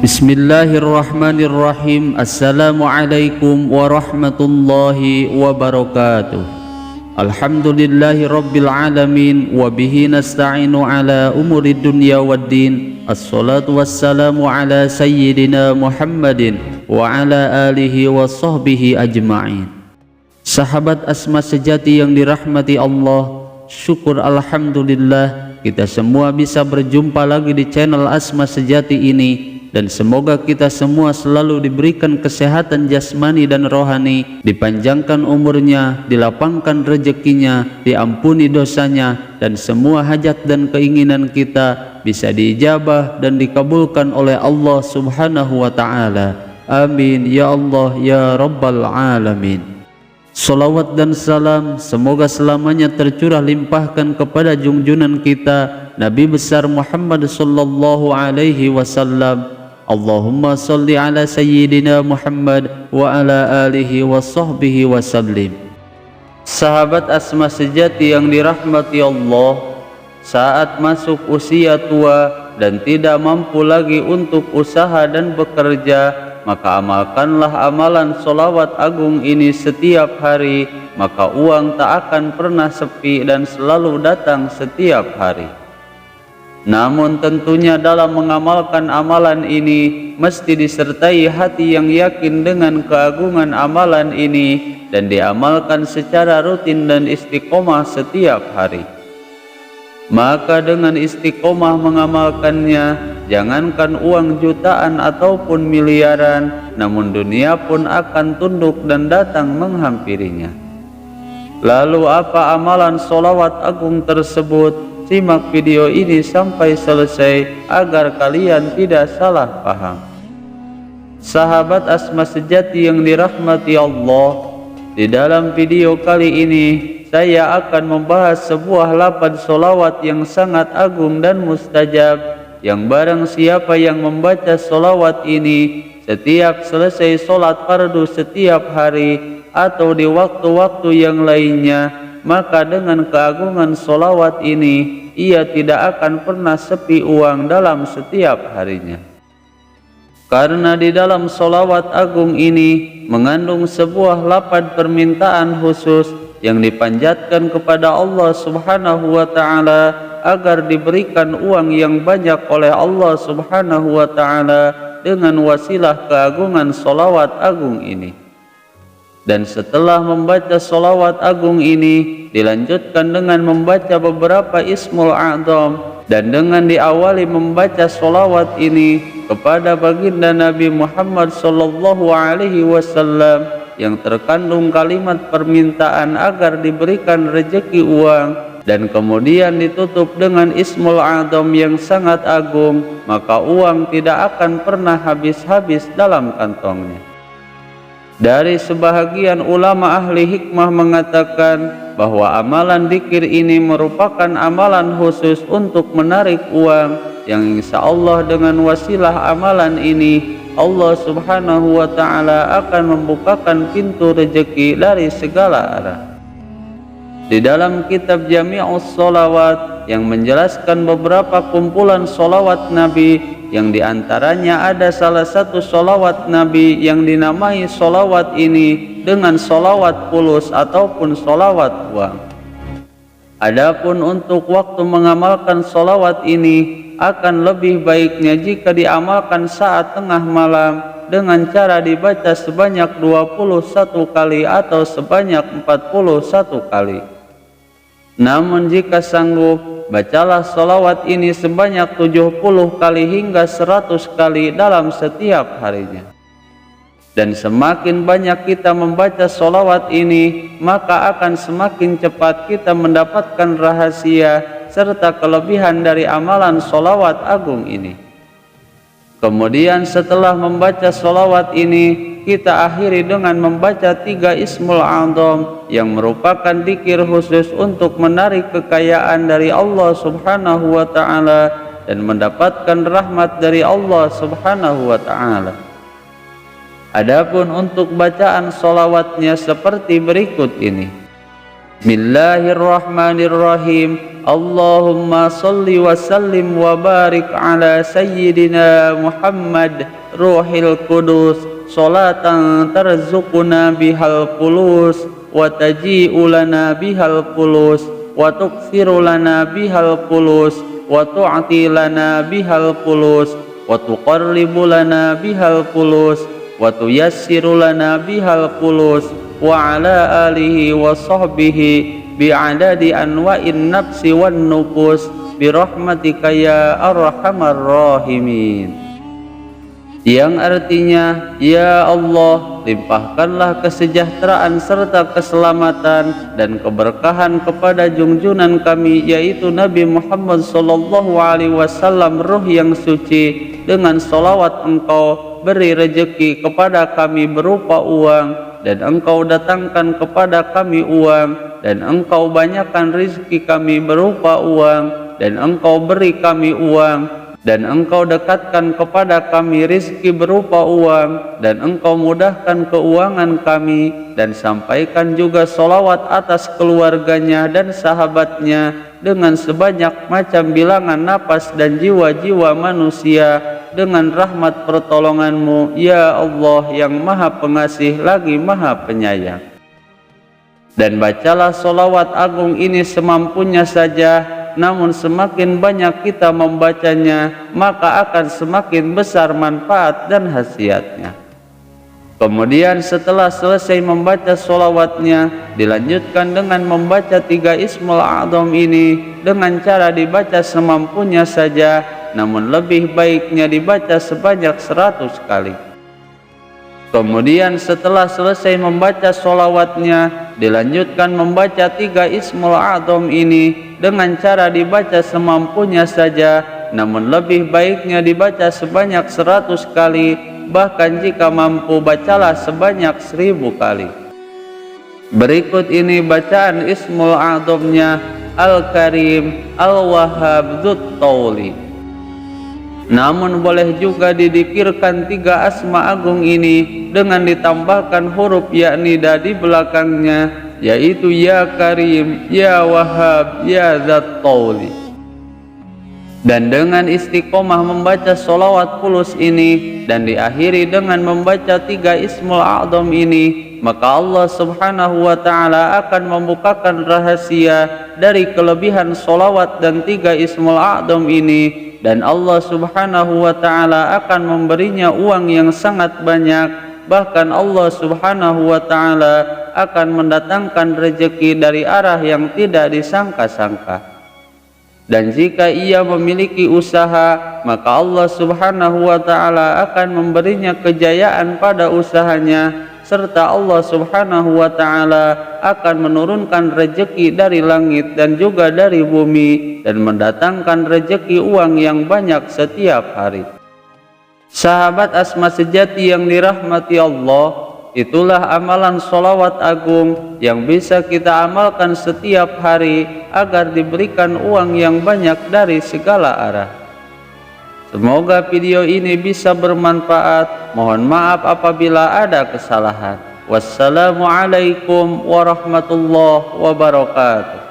Bismillahirrahmanirrahim. Assalamualaikum warahmatullahi wabarakatuh. Alhamdulillahi rabbil alamin. Wabihi nasta'inu ala umuri dunya waddin. Assalatu wassalamu ala sayyidina Muhammadin wa ala alihi wa sahbihi ajma'in. Sahabat Asma sejati yang dirahmati Allah, syukur alhamdulillah kita semua bisa berjumpa lagi di channel Asma Sejati ini. Dan semoga kita semua selalu diberikan kesehatan jasmani dan rohani, dipanjangkan umurnya, dilapangkan rezekinya, diampuni dosanya, dan semua hajat dan keinginan kita bisa diijabah dan dikabulkan oleh Allah Subhanahu wa Ta'ala. Amin ya Allah ya Rabbal Alamin. Salawat dan salam semoga selamanya tercurah limpahkan kepada junjunan kita Nabi besar Muhammad sallallahu alaihi wasallam. Allahumma salli ala sayyidina Muhammad wa ala alihi wa sahbihi wa sallim. Sahabat Asma Sejati yang dirahmati Allah, saat masuk usia tua dan tidak mampu lagi untuk usaha dan bekerja, maka amalkanlah amalan sholawat agung ini setiap hari, maka uang tak akan pernah sepi dan selalu datang setiap hari. Namun tentunya dalam mengamalkan amalan ini mesti disertai hati yang yakin dengan keagungan amalan ini dan diamalkan secara rutin dan istiqomah setiap hari. Maka dengan istiqomah mengamalkannya, jangankan uang jutaan ataupun miliaran, namun dunia pun akan tunduk dan datang menghampirinya. Lalu apa amalan sholawat agung tersebut? Simak video ini sampai selesai agar kalian tidak salah paham. Sahabat Asma Sejati yang dirahmati Allah, di dalam video kali ini saya akan membahas sebuah lafaz sholawat yang sangat agung dan mustajab, yang barang siapa yang membaca sholawat ini setiap selesai sholat fardu setiap hari atau di waktu-waktu yang lainnya, maka dengan keagungan sholawat ini ia tidak akan pernah sepi uang dalam setiap harinya. Karena di dalam sholawat agung ini mengandung sebuah lafaz permintaan khusus yang dipanjatkan kepada Allah Subhanahu wa Ta'ala agar diberikan uang yang banyak oleh Allah Subhanahu wa Ta'ala dengan wasilah keagungan sholawat agung ini. Dan setelah membaca sholawat agung ini dilanjutkan dengan membaca beberapa ismul a'zam, dan dengan diawali membaca sholawat ini kepada baginda Nabi Muhammad sallallahu alaihi wasallam yang terkandung kalimat permintaan agar diberikan rezeki uang, dan kemudian ditutup dengan ismul a'zam yang sangat agung, maka uang tidak akan pernah habis-habis dalam kantongnya. Dari sebahagian ulama ahli hikmah mengatakan bahwa amalan dzikir ini merupakan amalan khusus untuk menarik uang, yang insya Allah dengan wasilah amalan ini Allah Subhanahu wa Ta'ala akan membukakan pintu rezeki dari segala arah. Di dalam kitab Jami'us Sholawat yang menjelaskan beberapa kumpulan sholawat Nabi, yang diantaranya ada salah satu sholawat Nabi yang dinamai sholawat ini dengan sholawat fulus ataupun sholawat uang. Adapun untuk waktu mengamalkan sholawat ini akan lebih baiknya jika diamalkan saat tengah malam dengan cara dibaca sebanyak 21 kali atau sebanyak 41 kali. Namun jika sanggup, bacalah sholawat ini sebanyak 70 kali hingga 100 kali dalam setiap harinya. Dan semakin banyak kita membaca sholawat ini, maka akan semakin cepat kita mendapatkan rahasia serta kelebihan dari amalan sholawat agung ini. Kemudian setelah membaca sholawat ini, kita akhiri dengan membaca 3 ismul a'zam yang merupakan dzikir khusus untuk menarik kekayaan dari Allah Subhanahu wa Ta'ala dan mendapatkan rahmat dari Allah Subhanahu wa Ta'ala. Adapun untuk bacaan solawatnya seperti berikut ini. Bismillahirrahmanirrahim. Allahumma salli wa sallim wa barik ala sayyidina Muhammad ruhil kudus salatan tarzuquna bihal fulus wa taji'u lana bihal fulus wa tuksiru lana bihal fulus wa tu'ti lana bihal fulus wa tuqarribu lana bihal fulus wa tuyassiru lana bihal fulus wa ala alihi wa sahbihi bi'adadi anwa'in nafsi wan nufus birahmatika ya arhamar rahimin. Yang artinya, ya Allah, limpahkanlah kesejahteraan serta keselamatan dan keberkahan kepada junjungan kami, yaitu Nabi Muhammad SAW, ruh yang suci. Dengan solawat Engkau beri rejeki kepada kami berupa uang, dan Engkau datangkan kepada kami uang, dan Engkau banyakkan rizki kami berupa uang, dan Engkau beri kami uang, dan Engkau dekatkan kepada kami rizki berupa uang, dan Engkau mudahkan keuangan kami, dan sampaikan juga solawat atas keluarganya dan sahabatnya dengan sebanyak macam bilangan napas dan jiwa-jiwa manusia dengan rahmat pertolonganmu, ya Allah yang maha pengasih lagi maha penyayang. Dan bacalah solawat agung ini semampunya saja, namun semakin banyak kita membacanya, maka akan semakin besar manfaat dan khasiatnya. Kemudian setelah selesai membaca solawatnya, dilanjutkan dengan membaca 3 Ismul A'zam ini dengan cara dibaca semampunya saja, namun lebih baiknya dibaca sebanyak 100 kali. Kemudian setelah selesai membaca solawatnya, dilanjutkan membaca 3 Ismul A'zam ini dengan cara dibaca semampunya saja, namun lebih baiknya dibaca sebanyak 100 kali, bahkan jika mampu bacalah sebanyak 1000 kali. Berikut ini bacaan Ismul A'zamnya: Al-Karim, Al-Wahhab, Dzut Tauli. Namun boleh juga didikirkan 3 asma agung ini dengan ditambahkan huruf ya nida di belakangnya, yaitu ya Karim, ya Wahhab, ya Dzat Tauli. Dan dengan istiqomah membaca solawat fulus ini dan diakhiri dengan membaca 3 Ismul A'zam ini, maka Allah Subhanahu wa ta'ala akan membukakan rahasia dari kelebihan solawat dan 3 Ismul A'zam ini, dan Allah Subhanahu wa ta'ala akan memberinya uang yang sangat banyak. Bahkan Allah Subhanahu wa ta'ala akan mendatangkan rezeki dari arah yang tidak disangka-sangka. Dan jika ia memiliki usaha, maka Allah Subhanahu wa ta'ala akan memberinya kejayaan pada usahanya, serta Allah Subhanahu wa ta'ala akan menurunkan rezeki dari langit dan juga dari bumi, dan mendatangkan rezeki uang yang banyak setiap hari. Sahabat Asma sejati yang dirahmati Allah, itulah amalan solawat agung yang bisa kita amalkan setiap hari agar diberikan uang yang banyak dari segala arah. Semoga video ini bisa bermanfaat. Mohon maaf apabila ada kesalahan. Wassalamualaikum warahmatullahi wabarakatuh.